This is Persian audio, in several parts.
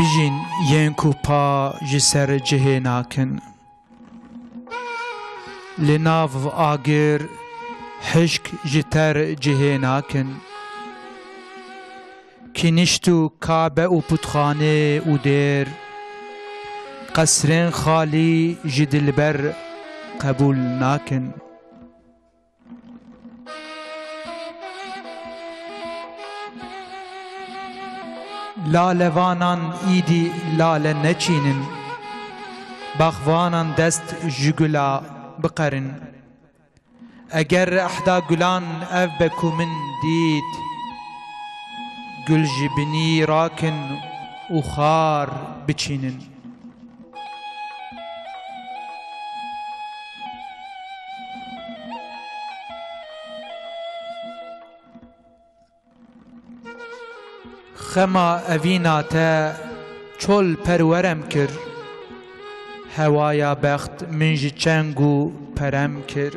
Bijin yên ku pa ji ser cihê nakin. Li nav agir hişk ji ter cihê nakin. Kiniştu Kabe û putxanê û dêr, qesrên xalî ji dilber qebûl nakin. Lalevanan îdî lale neçînin, baxvanan dest ji gula biqerin. Eger ehda gulan ev be ku min dît, gul ji binî rakin û xar biçînin. Xema evîna te çol perwerem kir, hewaya bext min ji çeng û perem kir.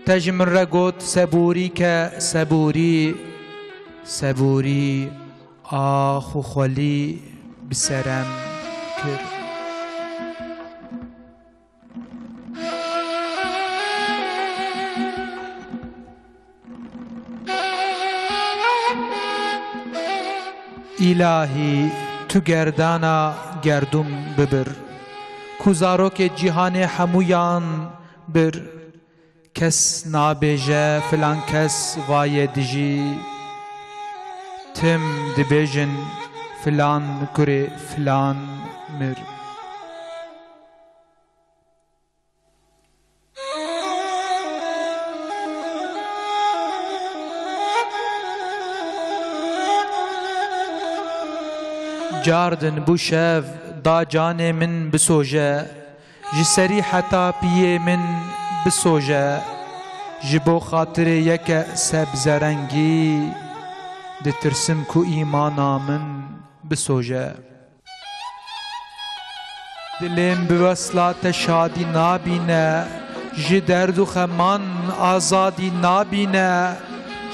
Te ji min re got seborî ke seborî, seborî ax û xwelî bi serem kir. İlahi tu gerdana gerdum bibir, ku zarokê cîhanê hemûyan bir. Kes nabêje filan kes vayê dijî, tim dibêjin filan kurê filan mir. Cardin bu şev da canê min bisoje, ji serî heta piyê min bisoje. Ji bo xatirê yeke sebzerengî, ditirsim ku îmana min bisoje. Dilêm bi wesla te şadî nabîne, ji derd û xeman azadî nabîne.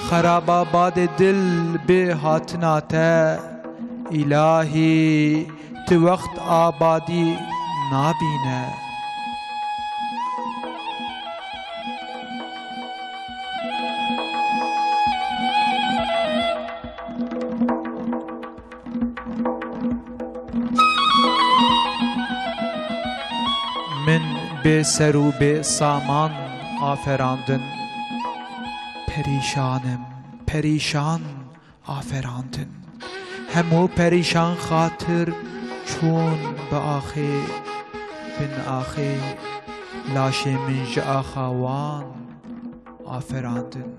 Xerababadê dil bê hatina te, İlahi tu wext abadî nabîne. Min bê ser û bê saman aferandin, perîşanim perîşan aferandin. Hemû perîşan xatir çûn bi axê, bin axê laşê min ji axa wan aferandin.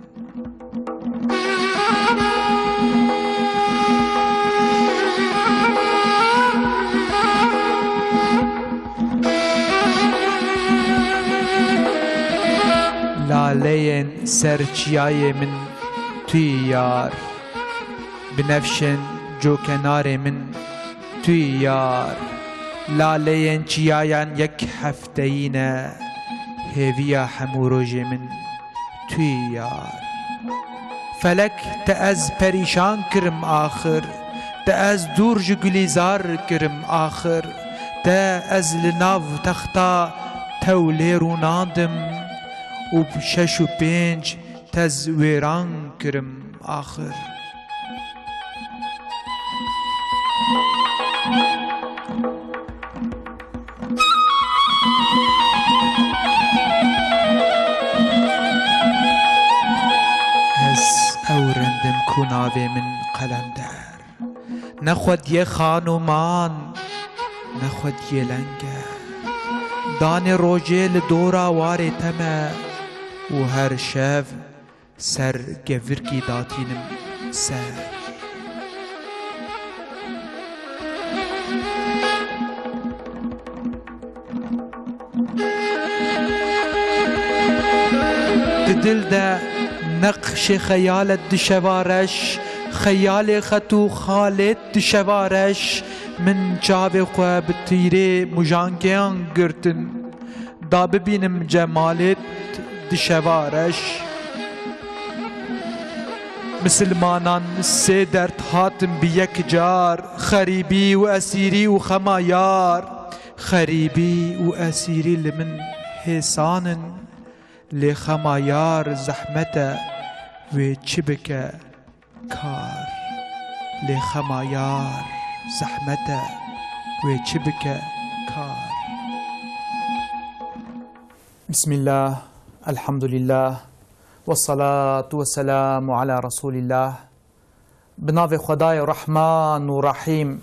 Laleyên serçiyayê min tuyî yar, binefşên cokenarê min tuyî yar. Laleyên çiyayan yek hefteyî ne, hêviya hemû rojê min tuyî yar. Felek te ez perîşan kirim axir, te ez dûr ji gulîzar kirim axir. Te ez li nav texta tewlê rûnandim, û şeş û pênc tez wêran kirim axir. Ez ewrendim ku navê min Qelender, nexwediye xanûman nexwediye lenger. Danê rojê li dora warê te me, û her şev ser gevirkî datînim ser. Di dil de neqşê xeyalet dişevareş, xeyalê xet û xalêt dişevareş. Min çavê xwe bi tîrê mujangeyan girtin, da bibînim cemalêt dişevareş. مسلمانان سه درد هاتم بیک جار خریبی و اسیری و خمایار خریبی و اسیری لمن حسانن لخمایار زحمته و چبک کار لخمایار زحمته و چبک کار. بسم الله الحمد لله والصلاة والسلام على رسول الله. بناو خدای رحمان و رحیم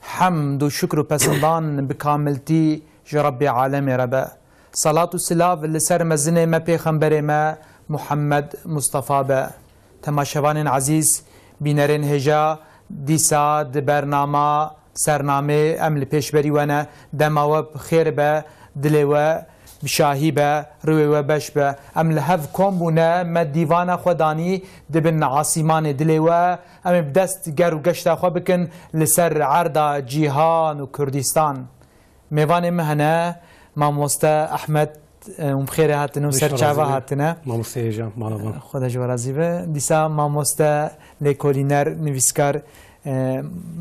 حمد و شکر و پسندان بکاملتی جرب عالم ربا. صلاة و سلاو لسر مزن ما پیغمبر ما محمد مصطفى با. تماشوان عزیز بینرین هجا دیسا برنامه سرنامه ام لپیشبری وانا دماوب خیر با دلوا بشاهی با روی و بش با ام لحف کم بونا ما دیوان خودانی دبن عاصمان دلوا ام بدست گر و گشت خو بکن لسر عرض جیهان و کردستان. میوان مهنه ماموستا احمد بخیر هاتن و سرچاوا هاتن. ماموستا ایجا مالوان. خدا جو راضی به. دیسا ماموستا لیکولینر نویسکار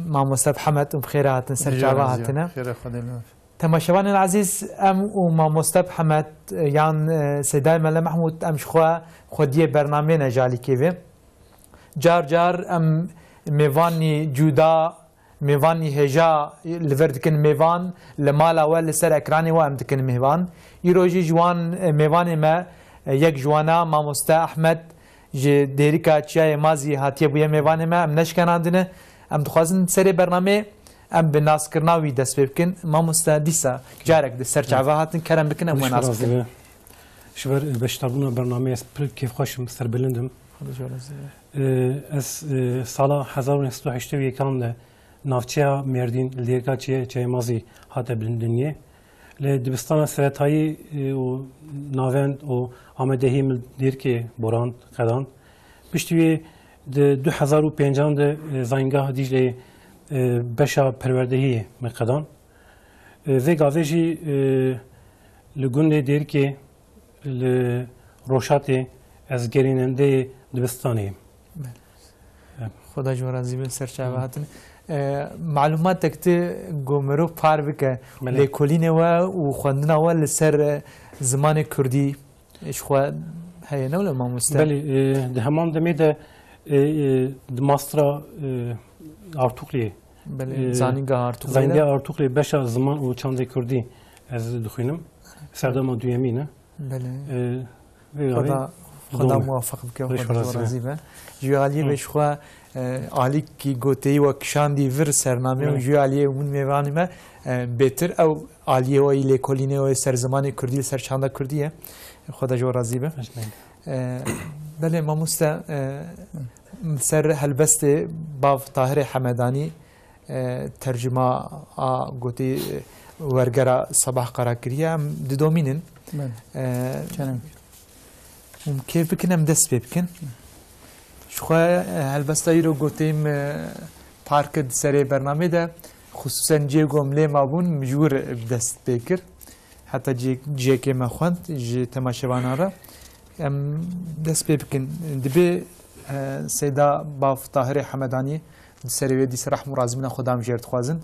ماموستا محمد بخیر هاتن سرچاوا هاتن. خیر خدا لطف. تماشوان العزیز ام و ماموستا محمد یان سیدای ملا محمود ام شخوا خودی برنامه نجالی کیوه. جار جار ام میوانی جودا میوانی هجا لورد کن میوان لمال اول لسر اکرانی و ام دکن میوان. ایروجی جوان میوان ما یک جوانا ماموستا احمد ج دیریکا چای مازی هاتیه بوی میوان ما ام نشکناندنه ام دخوازن سری برنامه ام بناس کرناوی دست بکن ماموستا دیسا جارک دست سرچاوا هاتن کرم بکن ام ناس کن. شبر بشتربونا برنامه از کیف خوشم سر بلندم. از سال 1981 کام نافچه مردین لیرکا چای مازی هات بلندنیه. لدبستان سرطایی و ناوند و آمدهی مل دیر که براند قدان بشتوی 2005 ده زنگاه دیجلی بشا پروردهی مقدان زی گازشی لگون دیر که روشات از گریننده دبستانی. خدا جو راضی به سرچاوا هاتن. معلومات تکت گمرو پار بکه لیکولینه و خواندنه و لسر زمان کردی اشخوا هی نولا ماموستا. بله ده همان دمیده ماسترا ارتوقلی. بله زانینگاه ارتوقلی. زانینگاه ارتوقلی بشه زمان و چند کردی از دخوینم سردام دویمی نه. بله. خدا موفق بکه خدا راضی به. جوالی بشخوا عالی کی گوتی و کشاندی ور سرنامه و جوالی اون میوانی ما بهتر او عالی و ایل کلینه و سرزمان کردی سرچنده کردیه. خدا جو راضی به. بله ماموستا سر هلبست باف طاهر حمدانی ترجمه گوتی ورگرا صباح قرار کریه دومینن. كيف بكن دست بكن شخوا هالبستا يرو قوتيم باركد سري برنامه ده خصوصا جيگوم لي مابون مجور بدست بكر حتى جي كيما خوانت جي تماشوان را دست بكن دبي سيدا باف طاهر حمداني سري ودي سرح مرازمنا خدام جيرت خوازن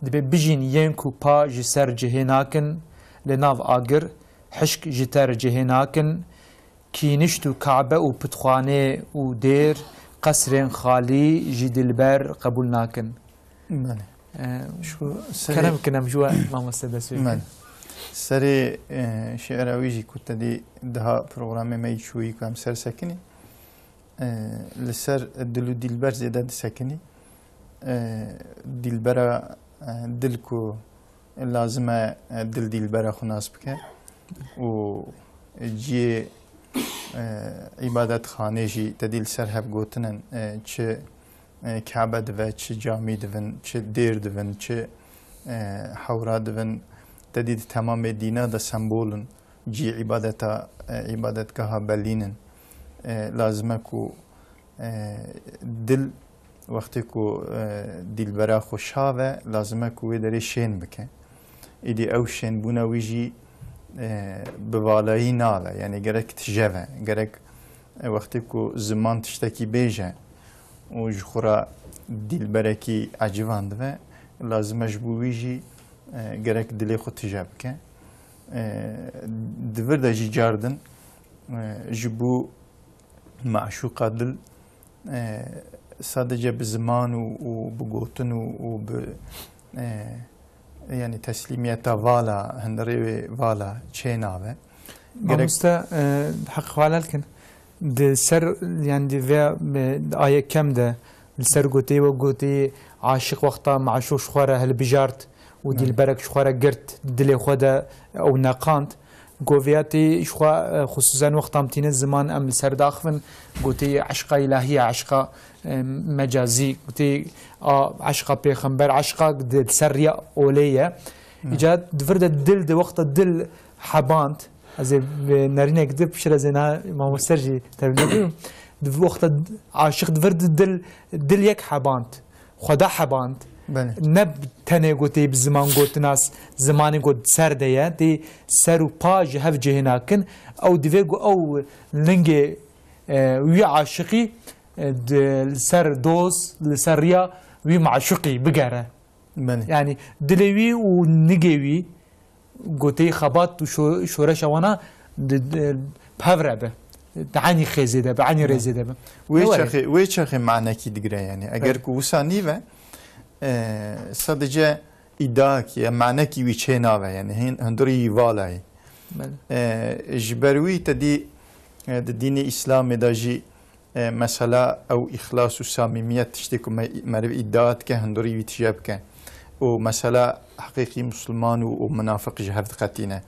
دبي بجين ينكو با جسر جهناكن لناف آگر حشك جتر جهناكن كينشتو كعبة و بتخانه و دير قصر خالي جدلبر قبول ناكن. شو كلام كنام جوا ما مستدس من سري شعراويجي كنت دي ده برنامج ما يشوي كام سر سكني لسر دلو دلبر زيادة سكني دلبرا دلكو لازمه دل دلبرا خناس بك و جي عبادت خانه جي تدل سر هف گوتنن چه كعبه دون چه جامي دون چه دير دون چه حورا دون تدل تمام دينا دا سمبولن جي عبادتگاه بلينن لازمه کو دل وقتی کو دلبرا خوشحاوه لازمه کو داری شین بکن ایدی او شین بونا ویجی بوالایی ناله یعنی گرک تجوه گرک وقتی که زمان تشتکی بیجه و جخورا دیل برکی عجیباند و لازم جبویجی گرک دلی خود تجاب که دور دجی جاردن جبو معشوقا دل sadece bir zaman bu gotun yani teslimiyete vala hendri vala çenave Mamusta حق والالكن د سر يعني دي آية كم ده السر قوتي وقوتي عاشق وقتا معشوق شخورة هل بجارت ودي البرك شخورة قرت دلي خدا أو ناقانت قوفياتي شخوا خصوصا وقت امتين الزمان ام السر داخفن قوتي عشقة إلهية عشقة مجازي قوتي عشقة بيخنبر عشقة سرية أولية إيجاد دفرد الدل ده وقت الدل حبانت از نرینه کدب شر زنا ما مسترجی تبلیغ وقت عاشق دفرد دل یک حباند خدا حباند نب تنه گوتی بزمان گوت ناس زمانی گوت سر دیا دی سر و پاج هف جهناکن او دیو او لنگ وی عاشقی سر دوز لسریا وی معشوقی بگره يعني دلوي ونجوي قوتي خبات وشورش وانا بهفرة به بعاني خزيده بعاني رزيده ويش أخي معنى كي دقرا يعني أجر كوساني و صدقة إداك يا معنى كي ويشينا يعني هندري والاي جبروي تدي الدين الإسلام داجي مسألة أو إخلاص وصميمية تشتكي مرب إداك كهندري ويتجابك ومسألة حقيقي مسلمان ومنافق جهة قتينة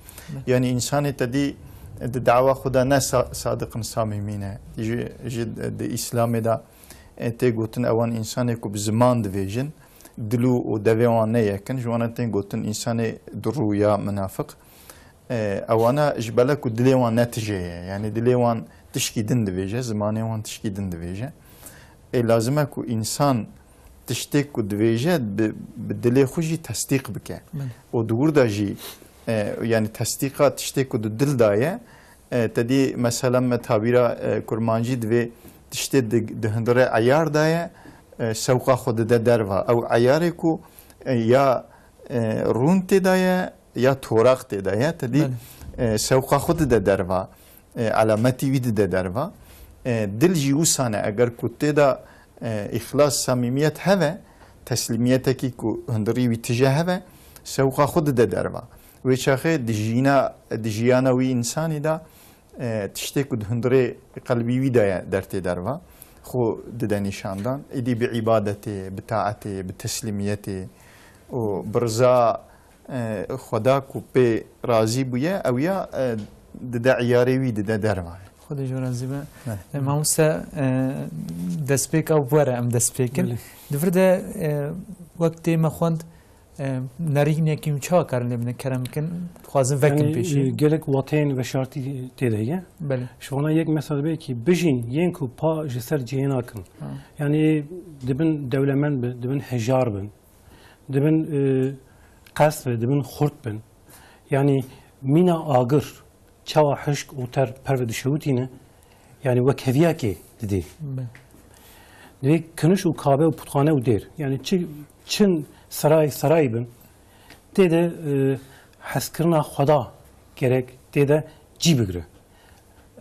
يعني إنسان تدي الدعوة خدا ناس صادق صاممين جد الإسلام دا تيجوتن أوان إنسان يكو بزمان دفيجن دلو ودفيوان نيكن جوانا تيجوتن إنسان درويا منافق أوانا جبلك ودليوان نتيجة يعني دليوان تشكي دن دفيجة زماني وان تشكي دن دفيجة لازمك إنسان تشتك ودفيجة بدلي خوجي تصديق بك ودور داجي يعني تصديقات تشتك ودل داية تدي مثلا تعبيرا كرمانجي دوي تشتك دهندرة عيار داية سوقا خود ده دروا أو عياركو يا رون تداية يا توراق تداية تدي سوقا خود ده دروا علامتي ويد ده دروا دل جيوسانة أجر كنت دا إخلاص صميمية هذا تسليميتك كو هندري واتجاه هذا سوقا خود ده دروا ويشاخه دجيانا وي إنساني دا تشتك هندري قلبي ويدا درتي دروا خو ددني شاندان إدي بعبادته بتاعته بتسليميته وبرزا خداكو بي رازي بويا أو يا ددا عياري وي ددا دروا خود جو راضی به ما موسا دسپیک او بوره ام دسپیکن دفرده وقتی ما خوند نرینه کیم چه کارنه بنه کرم کن خوازم وکم پیشی گلک واتین و شرطی تیده بله شونا یک مثال به کی بجین ینکو پا جسر جینا کن یعنی دبن دولمن دبن هجار بن دبن قصف دبن خرد بن یعنی مینا آگر چوا حشک اوتر پرود شوتینه یعنی وکهویا کی دیدی دیگه کنش و کابه و پتخانه و دیر یعنی چن سرای بن دیده حسکرنا خدا gerek دیده جی بگره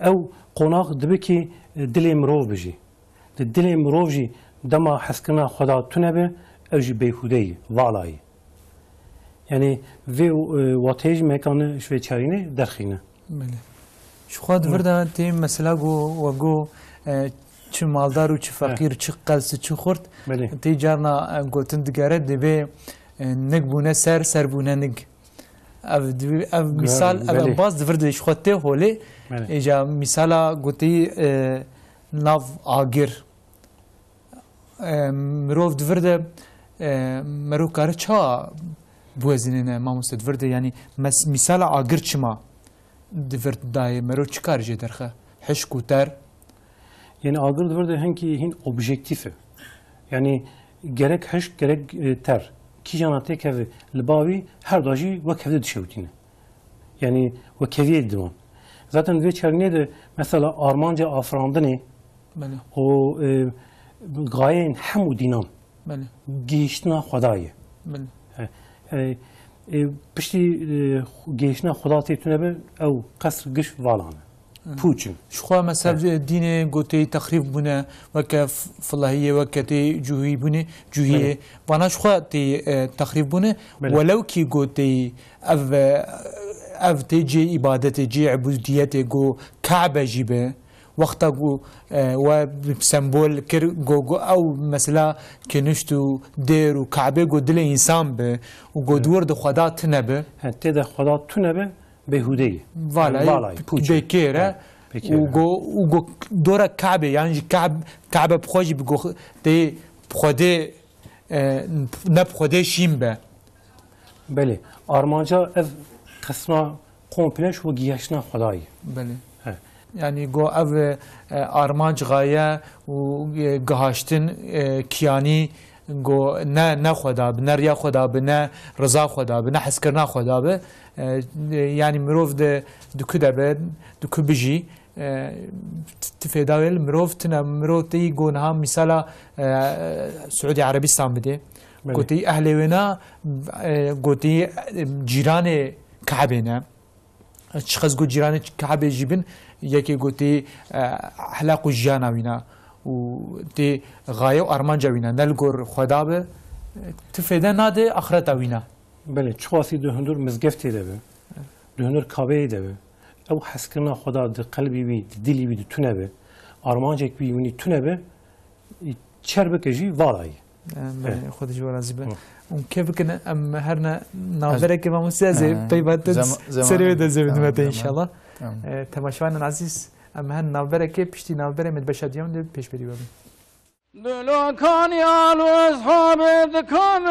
او قناق دبی که دل مروف بجی دل مروف جی دما حسکرنا خدا تونه به او جی بیهودهی والایی یعنی وی واتیج مکانه شوی چارینه درخینه بله شو خود ورده تیم مثلا گو چه مالدار و چه فقیر چه قلس چه خورد تی جارنا گوتن دگاره دبی نگ بونه سر بونه نگ اف مثال اف باز ورده شو خود ته هولی ایجا مثالا گوتی ناف آگر مروف دورده مرو کار چا بوزینه ما مستد ورده یعنی مثال آگر چما دفرت دای مرو چکار جه درخه حش کوتر yani ağır duverde hangi hin objektifi yani gerek haş gerek ter ki janate kevi libavi her daji ve kevde düşevtine yani ve keviye divan Zaten ve çerine mesela Armanca afrandını بله o gayen hemu dinan بله giyiştina Xudayı. بله Pişti giyiştina Xuda tüne be ev kasr giş valane. Puçin. شخوا مثلا دين قوتي تخريف بنا وك فلاهية وكتي جوهي بنا جوهي وانا شخوا تي تخريف بنا ولو كي قوتي اف تيجي عبادتي جي عبوديتي جو كعبة جيبه وقتا جو و سمبول كر جو او مثلا كنشتو دير وكعبه جو دل انسان به وجو دور د خدا تنبه تدا Xuda tüne be behudeyi. فوالا بكيرة وجو دورة كعبة يعني كعبة بخوجي بجو تي بخده نبخده شيم به Beli. Armanca ev kısma kompleş ve giyiştina Xudayı. بله يعني جو اف ارمانج غايه وجهاشتن كياني جو نا خدا بنا ريا خدا بنا رضا خدا بنا حسكرنا خدا به يعني مروف دو كده به دو كبجي تفيداويل مروف تنا مروف تي جونها مثلا سعودي عربستان بده قوتي اهلي ونا قوتي جيران كعبنا شخص قو جيران كعبه جيبن يكي قوتي حلاق الجانا وينا و تي غايه وارمانجا وينا نلقور خدابه تفيدا نادي اخرتا وينا Beli. Çuğası döhündür mezgefti de be. Döhündür kabeyi de be. Ev haskırna Xuda de kalbi bi dili bi tüne be. Armancak bi yuni tüne be. Çerbek eji valayı. خود جوار زيبه وكيف كنا ام هرنا ناظرك ما مستازي طيبات سريع ده زبد متى ان شاء الله تماشانا العزيز ام هن ناظرك بيشتي ناظره متبشد يوم ده بيش بدي بابي دلو كان يالو اصحاب ذكام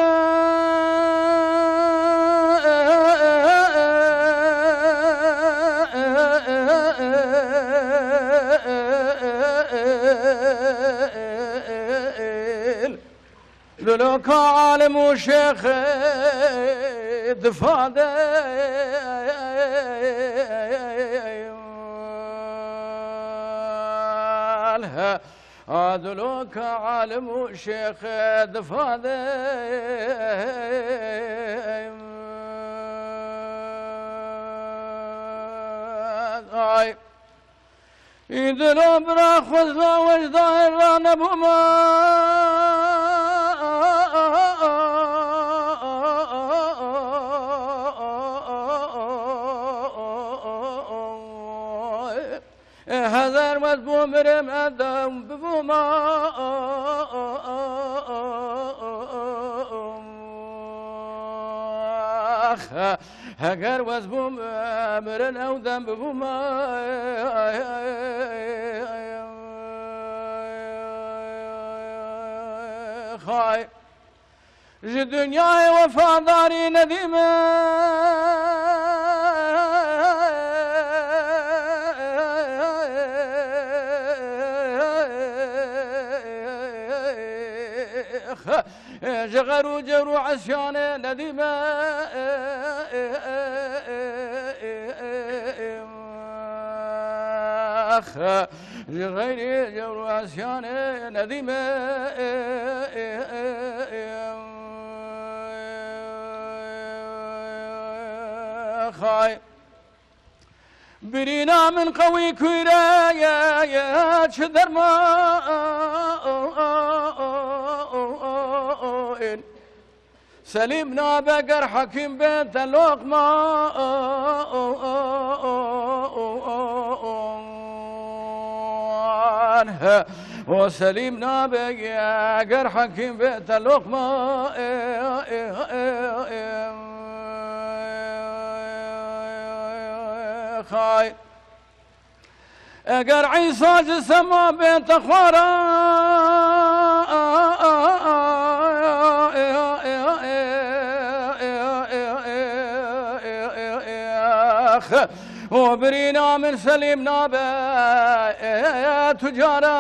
دلو كعالم وشيخ دفاده دلو كعالم وشيخ دفاده يدلو برا خزلا وجدان رانا بوما هذا مذبوم مرم أدم ببوما هجر وزبوم مرن أو دم ببوما خاي جي دنياي وفاداري نديمة جغرو جرو عشانه نديمة غيري جرو عشانه نديمة خاي برينا من قوي كويرا شدر ما سليمنا بقر حكيم بنت اللقمة وسليمنا بقر حكيم بنت اللقمة خاي اقر عيسى جسما بنت خوارا وبرينا من سليمنا تجارة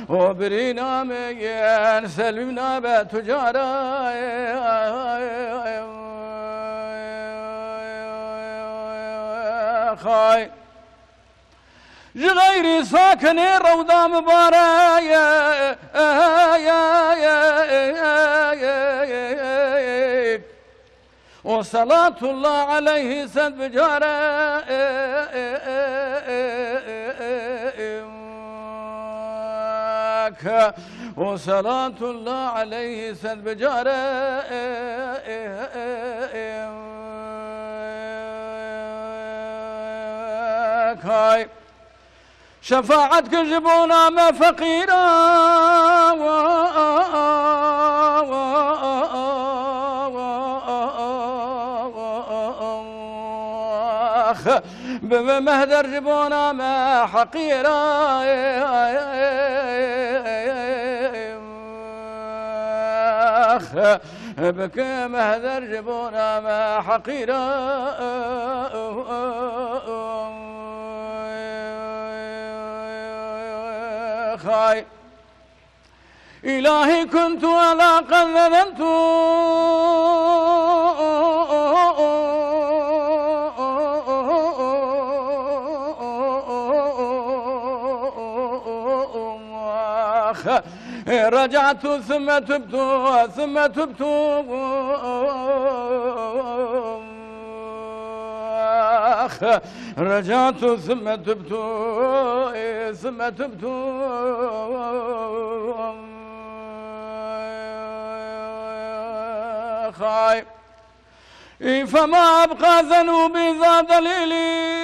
وبرينا مين سلمنا بتجارة خاي غيري ساكن روضة مبارية وصلاة الله عليه سد بجارة وصلاة الله عليه سد بجارة هاي شفاعتك جبونا ما فقيرا بمهدر جبونا ما حقيرا بك مهدر جبونا ما حقيرا خاي إلهي كنت على قد ذنبت رجعت ثم تبت رجعت ثم تبت خاي فما أبقى ذنوبي ذا دليلي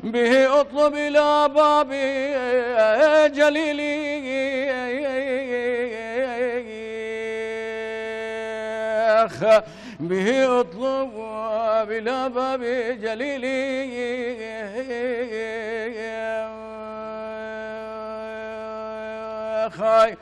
به اطلب إلى بابي جليلي به اطلب إلى بابي جليلي خاي